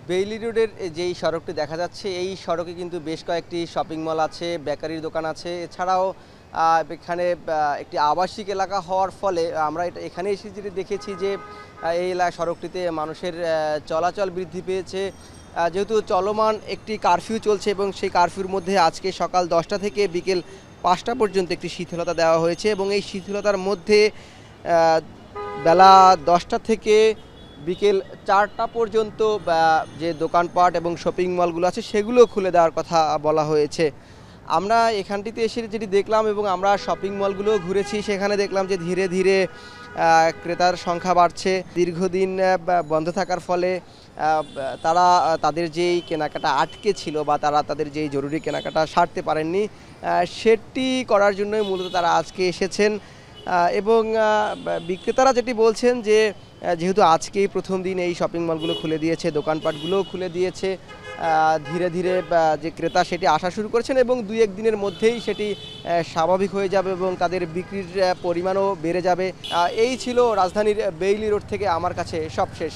Bailey রোডের যেই সড়কটি দেখা যাচ্ছে এই সড়কে কিন্তু বেশ কয়েকটি শপিং মল আছে, বেকারির দোকান আছে। এছাড়াও এখানে একটি আবাসিক এলাকা হওয়ার ফলে আমরা এখানে এসে যেটি দেখেছি যে এই সড়কটিতে মানুষের চলাচল বৃদ্ধি পেয়েছে। যেহেতু চলমান একটি কারফিউ চলছে এবং সেই কারফিউর মধ্যে আজকে সকাল 10টা থেকে বিকেল 5টা পর্যন্ত একটি শিথিলতা দেওয়া হয়েছে এবং এই শিথিলতার মধ্যে বেলা 10টা থেকে বিকেল 4টা পর্যন্ত যে দোকানপাট এবং শপিং মলগুলো আছে সেগুলো খুলে দেওয়ার কথা বলা হয়েছে। আমরা এখানটিতে এসে যেটি দেখলাম এবং আমরা শপিং মলগুলো ঘুরেছি, সেখানে দেখলাম যে ধীরে ধীরে ক্রেতার সংখ্যা বাড়ছে। দীর্ঘদিন বন্ধ থাকার ফলে তারা তাদের যেই কেনাকাটা আটকে ছিল বা তারা তাদের যেই জরুরি কেনাকাটা সারতে পারেননি, সেটি করার জন্যই মূলত তারা আজকে এসেছেন। এবং বিক্রেতারা যেটি বলছেন যে যেহেতু আজকেই প্রথম দিন এই শপিং মলগুলো খুলে দিয়েছে, দোকানপাটগুলোও খুলে দিয়েছে, ধীরে ধীরে যে ক্রেতা সেটি আসা শুরু করেছেন এবং 2-1 দিনের মধ্যেই সেটি স্বাভাবিক হয়ে যাবে এবং তাদের বিক্রির পরিমাণও বেড়ে যাবে। এই ছিল রাজধানীর বেইলি রোড থেকে আমার কাছে সবশেষ।